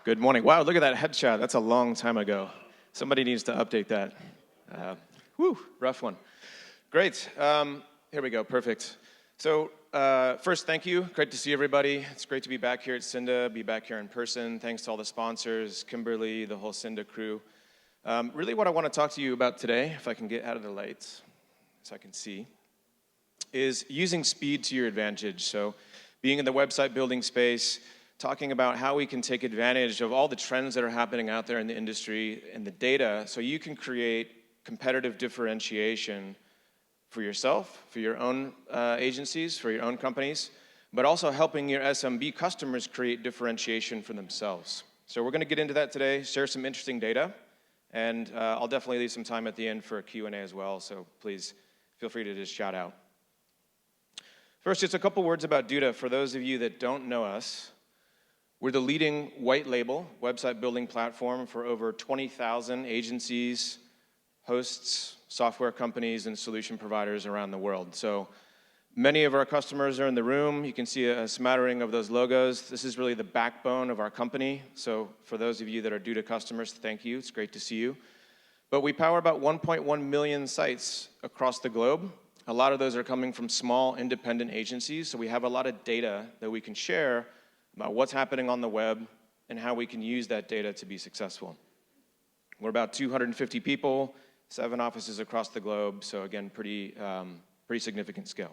Good morning. Wow, look at that headshot. That's a long time ago. Somebody needs to update that. Rough one. Great. Here we go. Perfect. So first, thank you. Great to see everybody. It's great to be back here at Synda, be back here in person. Thanks to all the sponsors, Kimberly, the whole Synda crew. Really what I want to talk to you about today, if I can get out of the lights so I can see, is using speed to your advantage. So being in the website building space, talking about how we can take advantage of all the trends that are happening out there in the industry and the data so you can create competitive differentiation for yourself, for your own agencies, for your own companies, but also helping your SMB customers create differentiation for themselves. So we're going to get into that today, share some interesting data, and I'll definitely leave some time at the end for a Q&A as well, so please feel free to just shout out. First, just a couple words about Duda. For those of you that don't know us, we're the leading white label website building platform for over 20,000 agencies, hosts, software companies, and solution providers around the world. So many of our customers are in the room. You can see a smattering of those logos. This is really the backbone of our company. So for those of you that are Duda customers, thank you. It's great to see you. But we power about 1.1 million sites across the globe. A lot of those are coming from small independent agencies. So we have a lot of data that we can share about what's happening on the web and how we can use that data to be successful. We're about 250 people, 7 offices across the globe, so again, pretty significant scale.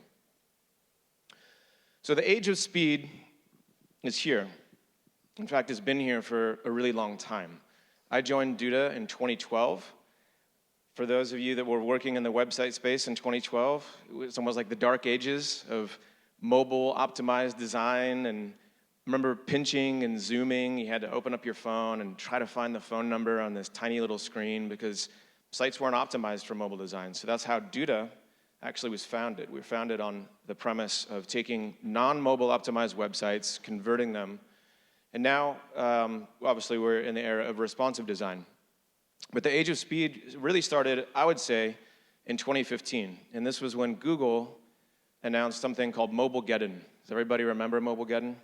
So the age of speed is here. In fact, it's been here for a really long time. I joined Duda in 2012. For those of you that were working in the website space in 2012, it was almost like the dark ages of mobile optimized design, and remember pinching and zooming. You had to open up your phone and try to find the phone number on this tiny little screen because sites weren't optimized for mobile design. So that's how Duda actually was founded. We were founded on the premise of taking non-mobile optimized websites, converting them, and now, obviously, we're in the era of responsive design. But the age of speed really started, I would say, in 2015. And this was when Google announced something called Mobilegeddon. Does everybody remember Mobilegeddon?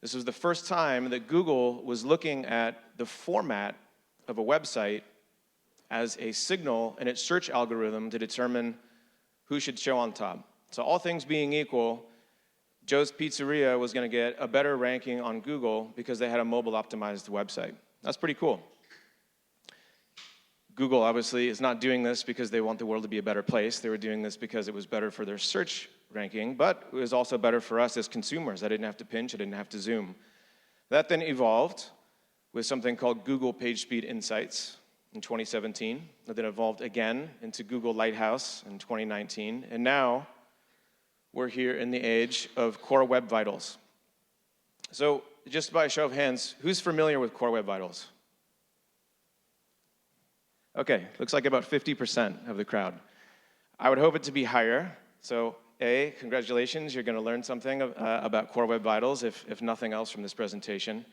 This was the first time that Google was looking at the format of a website as a signal in its search algorithm to determine who should show on top. So all things being equal, Joe's Pizzeria was going to get a better ranking on Google because they had a mobile-optimized website. That's pretty cool. Google, obviously, is not doing this because they want the world to be a better place. They were doing this because it was better for their search ranking, but it was also better for us as consumers. I didn't have to pinch, I didn't have to zoom. That then evolved with something called Google PageSpeed Insights in 2017. That then evolved again into Google Lighthouse in 2019. And now we're here in the age of Core Web Vitals. So just by a show of hands, who's familiar with Core Web Vitals? Okay, looks like about 50% of the crowd. I would hope it to be higher. So A, congratulations, you're going to learn something about Core Web Vitals, if nothing else from this presentation.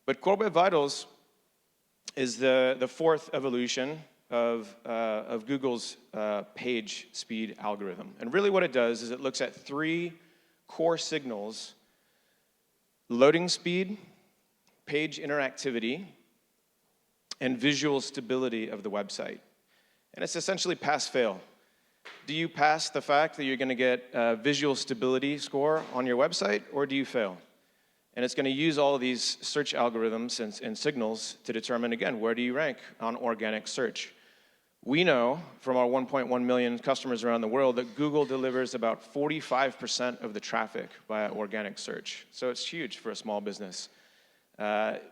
But Core Web Vitals is the fourth evolution of Google's page speed algorithm. And really what it does is it looks at 3 core signals: loading speed, page interactivity, and visual stability of the website. And it's essentially pass-fail. Do you pass the fact that you're going to get a visual stability score on your website, or do you fail? And it's going to use all of these search algorithms and signals to determine, again, where do you rank on organic search. We know from our 1.1 million customers around the world that Google delivers about 45% of the traffic via organic search. So it's huge for a small business.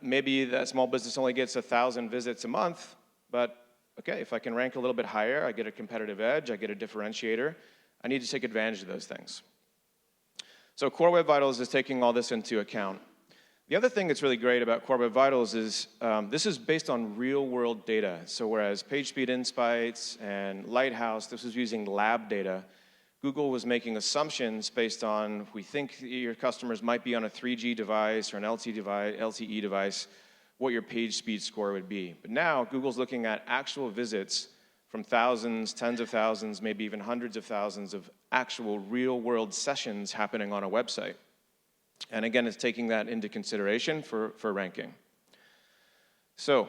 Maybe that small business only gets 1,000 visits a month, but okay, if I can rank a little bit higher, I get a competitive edge, I get a differentiator. I need to take advantage of those things. So Core Web Vitals is taking all this into account. The other thing that's really great about Core Web Vitals is this is based on real-world data. So whereas PageSpeed Insights and Lighthouse, this was using lab data, Google was making assumptions based on, we think your customers might be on a 3G device or an LTE device, what your page speed score would be. But now Google's looking at actual visits from thousands, tens of thousands, maybe even hundreds of thousands of actual real-world sessions happening on a website. And again, it's taking that into consideration for ranking. So,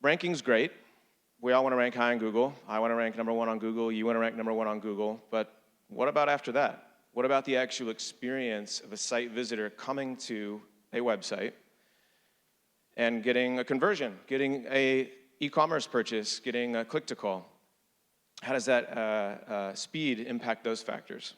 ranking's great. We all want to rank high on Google. I want to rank #1 on Google. You want to rank #1 on Google. But what about after that? What about the actual experience of a site visitor coming to a website and getting a conversion, getting a e-commerce purchase, getting a click-to-call? How does that speed impact those factors?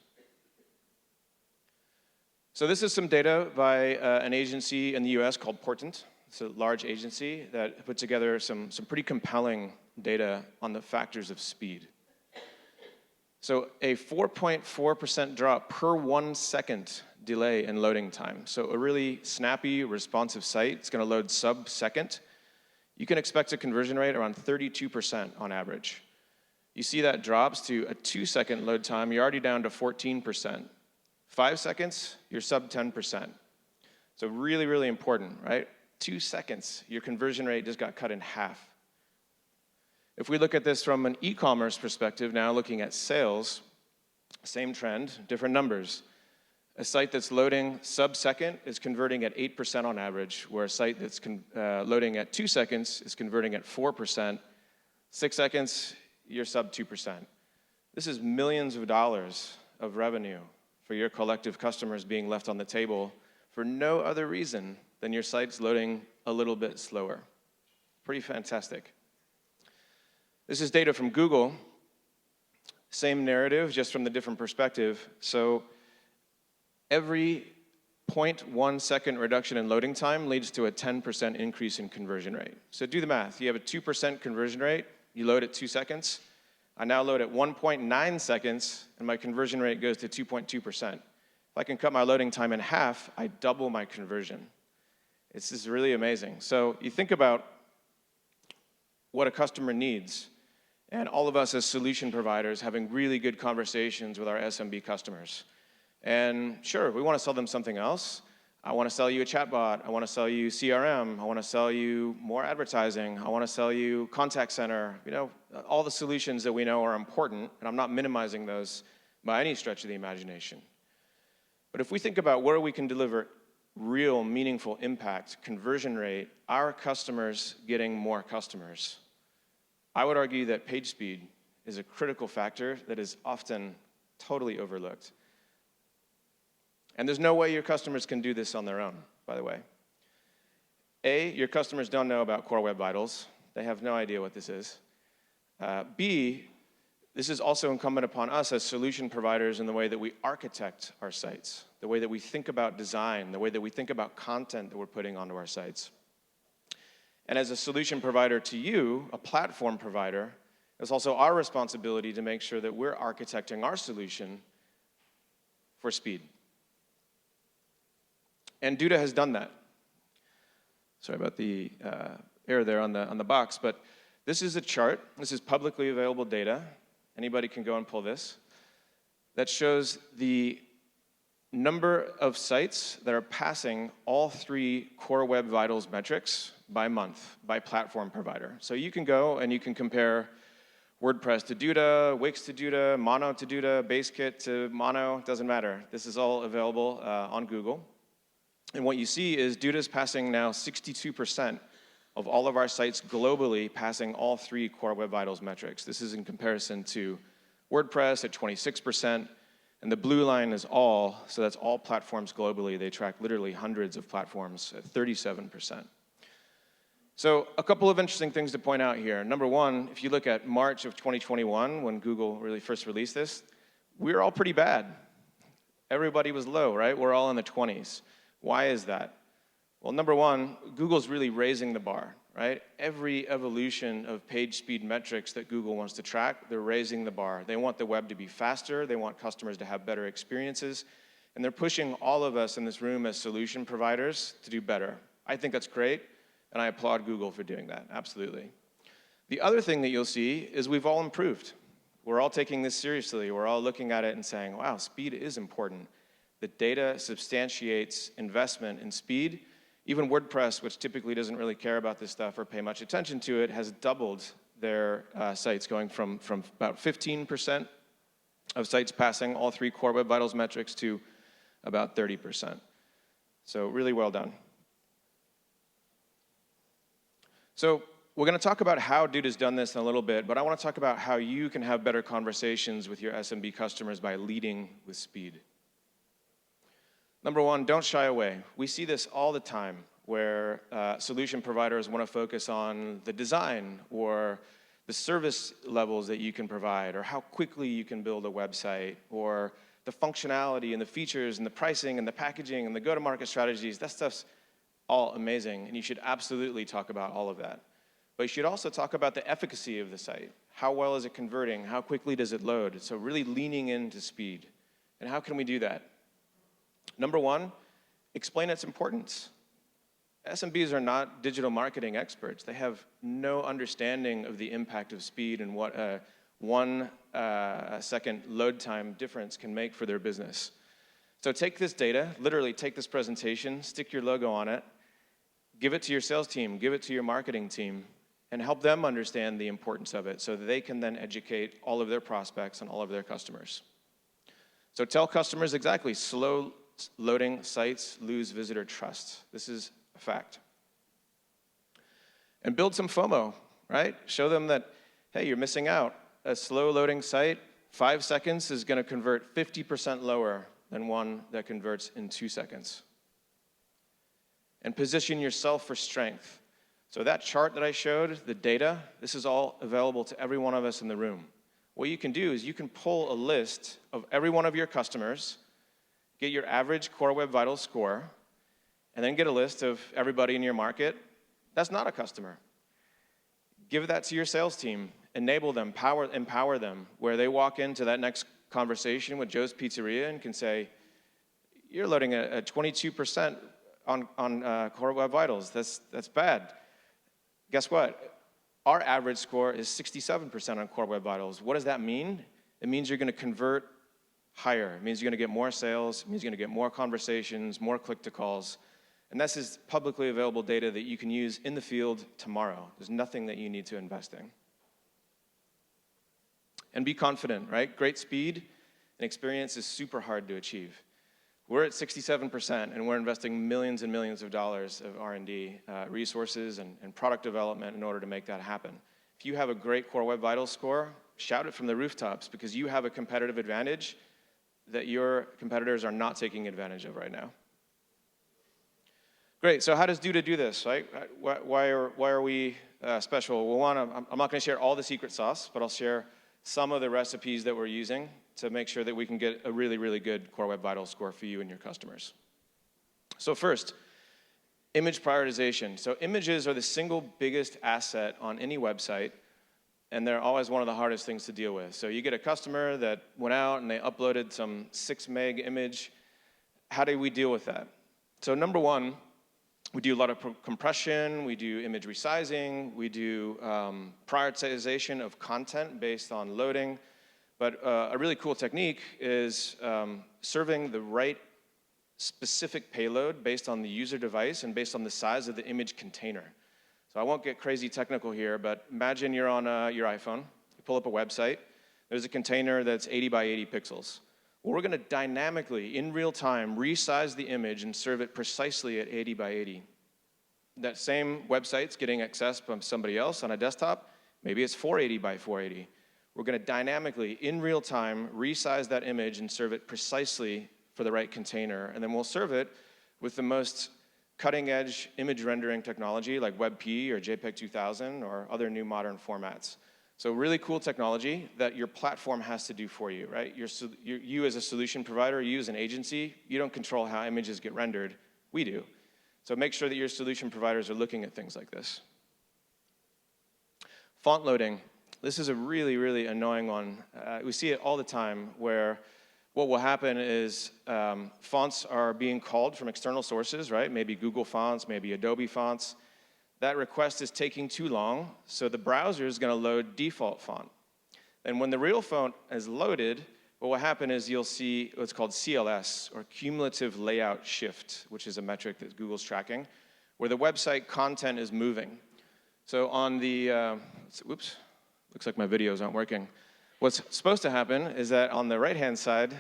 So this is some data by an agency in the US called Portent. It's a large agency that put together some pretty compelling data on the factors of speed. So a 4.4% drop per 1 second delay in loading time. So a really snappy, responsive site. It's going to load sub-second. You can expect a conversion rate around 32% on average. You see that drops to a 2-second load time, you're already down to 14%. 5 seconds, you're sub 10%. So really, really important, right? 2 seconds, your conversion rate just got cut in half. If we look at this from an e-commerce perspective, now looking at sales, same trend, different numbers. A site that's loading sub-second is converting at 8% on average, where a site that's loading at 2 seconds is converting at 4%. 6 seconds, you're sub 2%. This is millions of dollars of revenue for your collective customers being left on the table for no other reason than your site's loading a little bit slower. Pretty fantastic. This is data from Google. Same narrative, just from the different perspective. So every 0.1 second reduction in loading time leads to a 10% increase in conversion rate. So do the math. You have a 2% conversion rate. You load at 2 seconds. I now load at 1.9 seconds, and my conversion rate goes to 2.2%. If I can cut my loading time in half, I double my conversion. This is really amazing. So you think about what a customer needs, and all of us as solution providers having really good conversations with our SMB customers. And sure, we want to sell them something else. I want to sell you a chatbot. I want to sell you CRM. I want to sell you more advertising. I want to sell you contact center. You know, all the solutions that we know are important, and I'm not minimizing those by any stretch of the imagination. But if we think about where we can deliver real, meaningful impact, conversion rate, our customers getting more customers, I would argue that page speed is a critical factor that is often totally overlooked. And there's no way your customers can do this on their own, by the way. A, your customers don't know about Core Web Vitals. They have no idea what this is. B, this is also incumbent upon us as solution providers in the way that we architect our sites, the way that we think about design, the way that we think about content that we're putting onto our sites. And as a solution provider to you, a platform provider, it's also our responsibility to make sure that we're architecting our solution for speed. And Duda has done that. Sorry about the error there on the box, but this is a chart. This is publicly available data. Anybody can go and pull this. That shows the number of sites that are passing all 3 Core Web Vitals metrics by month, by platform provider. So you can go and you can compare WordPress to Duda, Wix to Duda, Mono to Duda, BaseKit to Mono, doesn't matter. This is all available on Google. And what you see is Duda's passing now 62% of all of our sites globally, passing all 3 Core Web Vitals metrics. This is in comparison to WordPress at 26%, and the blue line is all, so that's all platforms globally. They track literally hundreds of platforms at 37%. So a couple of interesting things to point out here. Number one, if you look at March of 2021, when Google really first released this, we were all pretty bad. Everybody was low, right? We're all in the 20s. Why is that? Well, number one, Google's really raising the bar, right? Every evolution of page speed metrics that Google wants to track, they're raising the bar. They want the web to be faster. They want customers to have better experiences. And they're pushing all of us in this room as solution providers to do better. I think that's great, and I applaud Google for doing that, absolutely. The other thing that you'll see is we've all improved. We're all taking this seriously. We're all looking at it and saying, wow, speed is important. The data substantiates investment in speed. Even WordPress, which typically doesn't really care about this stuff or pay much attention to it, has doubled their sites, going from about 15% of sites passing all 3 Core Web Vitals metrics to about 30%. So really well done. So we're going to talk about how Dude has done this in a little bit, but I want to talk about how you can have better conversations with your SMB customers by leading with speed. Number one, don't shy away. We see this all the time where solution providers want to focus on the design or the service levels that you can provide, or how quickly you can build a website, or the functionality and the features and the pricing and the packaging and the go-to-market strategies. That stuff's all amazing, and you should absolutely talk about all of that. But you should also talk about the efficacy of the site. How well is it converting? How quickly does it load? So really leaning into speed. And how can we do that? Number one, explain its importance. SMBs are not digital marketing experts. They have no understanding of the impact of speed and what a 1 second load time difference can make for their business. So take this data, literally take this presentation, stick your logo on it, give it to your sales team, give it to your marketing team, and help them understand the importance of it so that they can then educate all of their prospects and all of their customers. So tell customers exactly, slow loading sites lose visitor trust. This is a fact. And build some FOMO, right? Show them that, hey, you're missing out. A slow loading site, 5 seconds is going to convert 50% lower than one that converts in 2 seconds. And position yourself for strength. So that chart that I showed, the data, this is all available to every one of us in the room. What you can do is you can pull a list of every one of your customers, get your average Core Web Vitals score, and then get a list of everybody in your market that's not a customer. Give that to your sales team. Enable them, empower them, where they walk into that next conversation with Joe's Pizzeria and can say, you're loading a 22% on Core Web Vitals. That's bad. Guess what? Our average score is 67% on Core Web Vitals. What does that mean? It means you're going to convert higher. It means you're going to get more sales. It means you're going to get more conversations, more click-to-calls. And this is publicly available data that you can use in the field tomorrow. There's nothing that you need to invest in. And be confident, right? Great speed and experience is super hard to achieve. We're at 67%, and we're investing millions and millions of dollars of R&D resources and product development in order to make that happen. If you have a great Core Web Vitals score, shout it from the rooftops, because you have a competitive advantage that your competitors are not taking advantage of right now. Great, so how does Duda do this, right? Why are we special? Well, one, I'm not gonna share all the secret sauce, but I'll share some of the recipes that we're using to make sure that we can get a really, really good Core Web Vitals score for you and your customers. So first, image prioritization. So images are the single biggest asset on any website, and they're always one of the hardest things to deal with. So you get a customer that went out and they uploaded some 6 meg image. How do we deal with that? So number one, we do a lot of compression, we do image resizing, we do prioritization of content based on loading. But a really cool technique is serving the right specific payload based on the user device and based on the size of the image container. So I won't get crazy technical here, but imagine you're on your iPhone, you pull up a website, there's a container that's 80 by 80 pixels. Well, we're gonna dynamically, in real time, resize the image and serve it precisely at 80 by 80. That same website's getting accessed from somebody else on a desktop, maybe it's 480 by 480. We're gonna dynamically, in real time, resize that image and serve it precisely for the right container, and then we'll serve it with the most cutting-edge image rendering technology like WebP or JPEG 2000 or other new modern formats. So really cool technology that your platform has to do for you, right? You as a solution provider, you as an agency, you don't control how images get rendered, we do. So make sure that your solution providers are looking at things like this. Font loading. This is a really, really annoying one. We see it all the time where what will happen is fonts are being called from external sources, right? Maybe Google fonts, maybe Adobe fonts. That request is taking too long, so the browser is going to load default font. And when the real font is loaded, what will happen is you'll see what's called CLS, or Cumulative Layout Shift, which is a metric that Google's tracking, where the website content is moving. So on the, whoops, looks like my videos aren't working. What's supposed to happen is that on the right-hand side,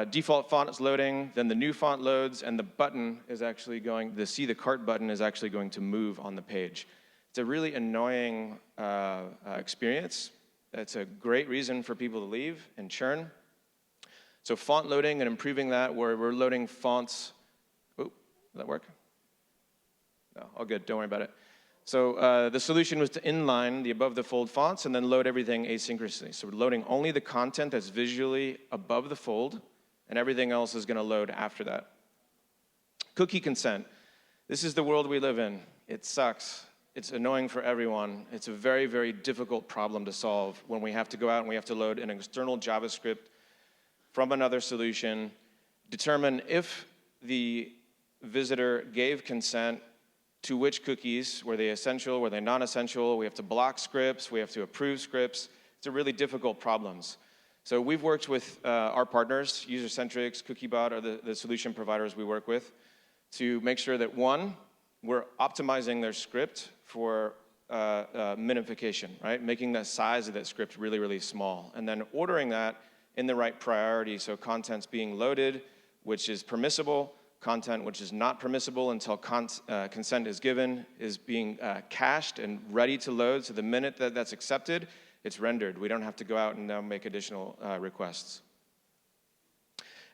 default font is loading, then the new font loads, and the button is actually going, the See the Cart button is actually going to move on the page. It's a really annoying experience. It's a great reason for people to leave and churn. So font loading and improving that, where we're loading fonts. Oh, did that work? No, all good, don't worry about it. So the solution was to inline the above the fold fonts and then load everything asynchronously. So we're loading only the content that's visually above the fold, and everything else is going to load after that. Cookie consent. This is the world we live in. It sucks. It's annoying for everyone. It's a very, very difficult problem to solve when we have to go out and we have to load an external JavaScript from another solution, determine if the visitor gave consent to which cookies, were they essential, were they non-essential. We have to block scripts, we have to approve scripts. It's a really difficult problems. So we've worked with our partners, User-Centrics, Cookiebot are the solution providers we work with, to make sure that one, we're optimizing their script for minification, right? Making the size of that script really, really small. And then ordering that in the right priority, so content's being loaded, which is permissible, content which is not permissible until consent is given, is being cached and ready to load. So the minute that that's accepted, it's rendered. We don't have to go out and now make additional requests.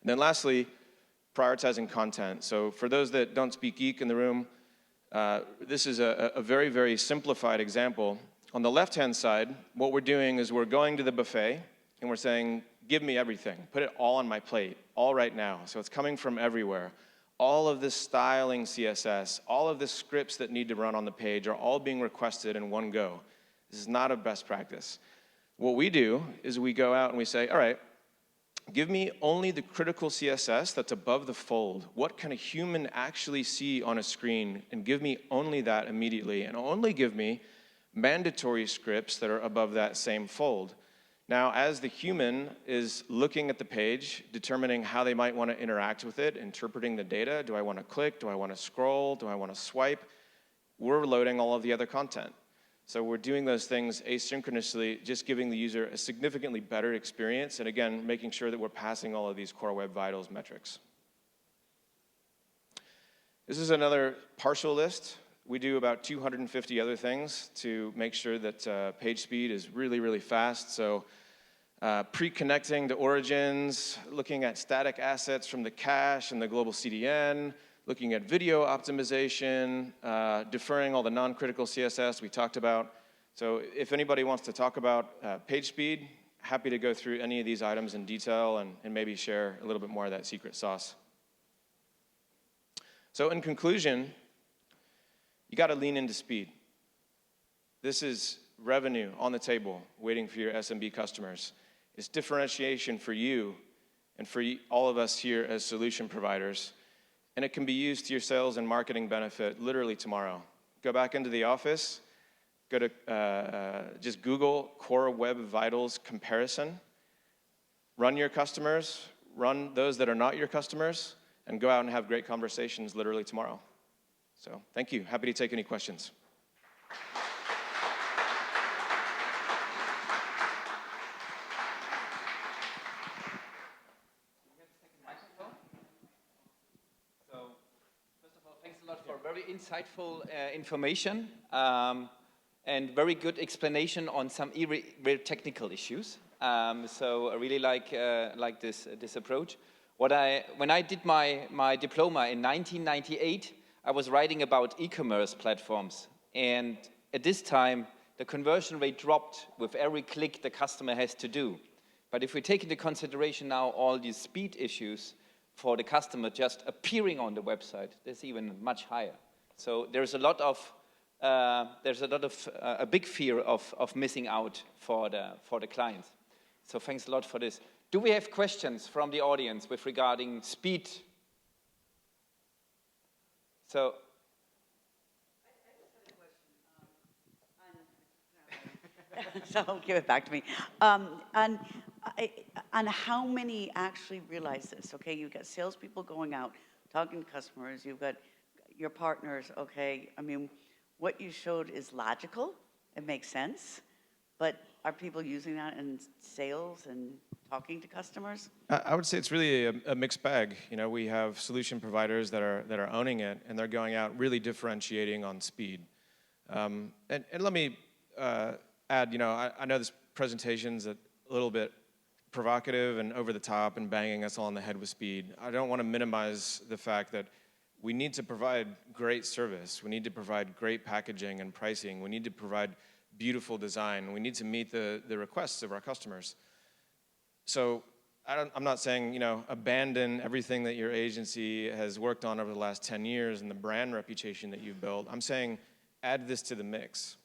And then lastly, prioritizing content. So for those that don't speak geek in the room, this is a very, very simplified example. On the left-hand side, what we're doing is we're going to the buffet and we're saying, give me everything. Put it all on my plate, all right now. So it's coming from everywhere. All of this styling CSS, all of the scripts that need to run on the page are all being requested in one go. This is not a best practice. What we do is we go out and we say, all right, give me only the critical CSS that's above the fold. What can a human actually see on a screen? And give me only that immediately. And only give me mandatory scripts that are above that same fold. Now, as the human is looking at the page, determining how they might want to interact with it, interpreting the data, do I want to click, do I want to scroll, do I want to swipe, we're loading all of the other content. So we're doing those things asynchronously, just giving the user a significantly better experience, and again, making sure that we're passing all of these Core Web Vitals metrics. This is another partial list. We do about 250 other things to make sure that page speed is really, really fast. So pre-connecting to origins, looking at static assets from the cache and the global CDN, looking at video optimization, deferring all the non-critical CSS we talked about. So if anybody wants to talk about page speed, happy to go through any of these items in detail and maybe share a little bit more of that secret sauce. So in conclusion, you got to lean into speed. This is revenue on the table waiting for your SMB customers. It's differentiation for you and for all of us here as solution providers. And it can be used to your sales and marketing benefit literally tomorrow. Go back into the office, go to just Google Core Web Vitals comparison, run your customers, run those that are not your customers, and go out and have great conversations literally tomorrow. So thank you. Happy to take any questions. For very insightful information and very good explanation on some very technical issues. So I really like this approach. When I did my diploma in 1998, I was writing about e-commerce platforms, and at this time the conversion rate dropped with every click the customer has to do. But if we take into consideration now all these speed issues for the customer just appearing on the website, there's even much higher. So there's a big fear of missing out for the clients. So thanks a lot for this. Do we have questions from the audience with regarding speed? So. So give it back to me. And how many actually realize this? Okay, you've got salespeople going out, talking to customers, you've got your partners, okay. I mean, what you showed is logical, it makes sense, but are people using that in sales and talking to customers? I would say it's really a mixed bag. You know, we have solution providers that are owning it, and they're going out really differentiating on speed. And let me add, I know this presentation's a little bit provocative and over the top and banging us all on the head with speed. I don't want to minimize the fact that we need to provide great service. We need to provide great packaging and pricing. We need to provide beautiful design. We need to meet the requests of our customers. So I'm not saying, abandon everything that your agency has worked on over the last 10 years and the brand reputation that you've built. I'm saying add this to the mix.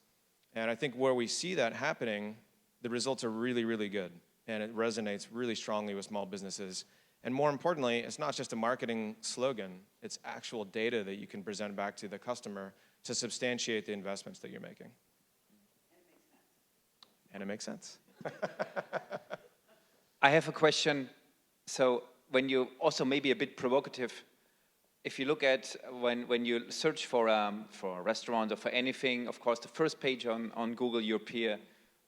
And I think where we see that happening, the results are really, really good. And it resonates really strongly with small businesses. And more importantly, it's not just a marketing slogan. It's actual data that you can present back to the customer to substantiate the investments that you're making. And it makes sense. I have a question. So when you also maybe a bit provocative, if you look at when you search for a restaurant or for anything, of course, the first page on Google you appear.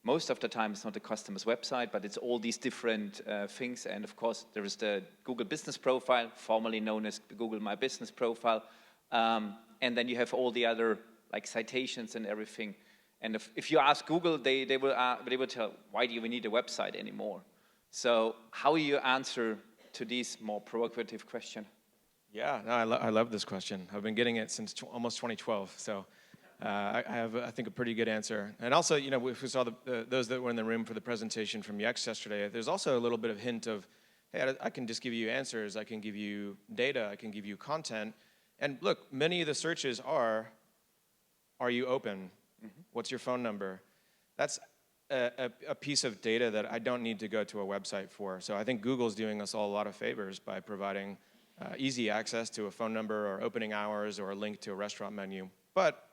Most of the time, it's not the customer's website, but it's all these different things. And of course, there is the Google Business Profile, formerly known as Google My Business Profile. And then you have all the other like citations and everything. And if you ask Google, they will tell, why do you need a website anymore? So how do you answer to these more provocative questions? Yeah, no, I love this question. I've been getting it since almost 2012. So. I have, I think, a pretty good answer. And also, if we saw those that were in the room for the presentation from UX yesterday, there's also a little bit of hint of, hey, I can just give you answers, I can give you data, I can give you content. And look, many of the searches are you open? Mm-hmm. What's your phone number? That's a piece of data that I don't need to go to a website for. So I think Google's doing us all a lot of favors by providing easy access to a phone number or opening hours or a link to a restaurant menu. But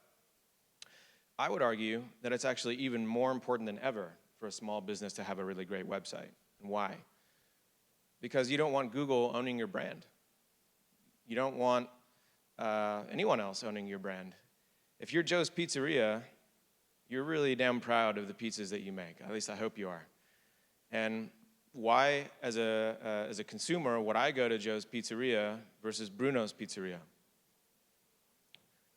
I would argue that it's actually even more important than ever for a small business to have a really great website. And why? Because you don't want Google owning your brand. You don't want anyone else owning your brand. If you're Joe's Pizzeria, you're really damn proud of the pizzas that you make. At least I hope you are. And why, as a consumer, would I go to Joe's Pizzeria versus Bruno's Pizzeria?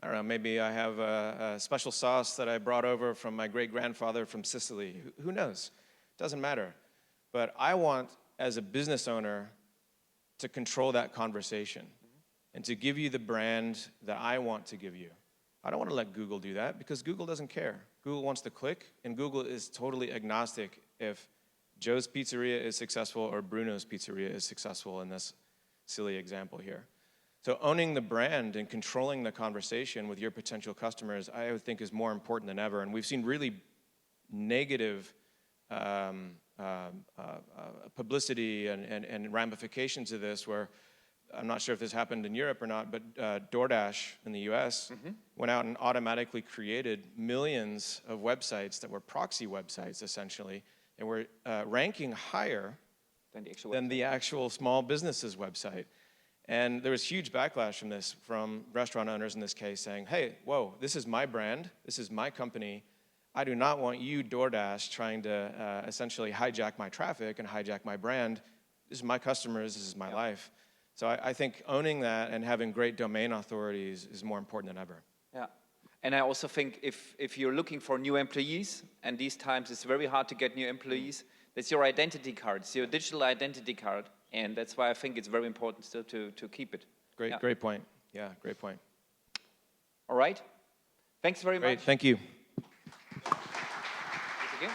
I don't know, maybe I have a special sauce that I brought over from my great-grandfather from Sicily. Who knows? Doesn't matter. But I want, as a business owner, to control that conversation and to give you the brand that I want to give you. I don't want to let Google do that because Google doesn't care. Google wants to click, and Google is totally agnostic if Joe's Pizzeria is successful or Bruno's Pizzeria is successful in this silly example here. So owning the brand and controlling the conversation with your potential customers, I would think, is more important than ever. And we've seen really negative publicity and ramifications of this where, I'm not sure if this happened in Europe or not, but DoorDash in the US went out and automatically created millions of websites that were proxy websites, essentially, and were ranking higher than the actual small business's website. And there was huge backlash from this, from restaurant owners in this case, saying, hey, whoa, this is my brand, this is my company. I do not want you, DoorDash, trying to essentially hijack my traffic and hijack my brand. This is my customers, this is my life. So I think owning that and having great domain authorities is more important than ever. Yeah, and I also think if you're looking for new employees, and these times it's very hard to get new employees, that's your identity card, it's your digital identity card. And that's why I think it's very important still to keep it. Great point. Yeah, great point. All right. Thanks very much. Thank you. Again.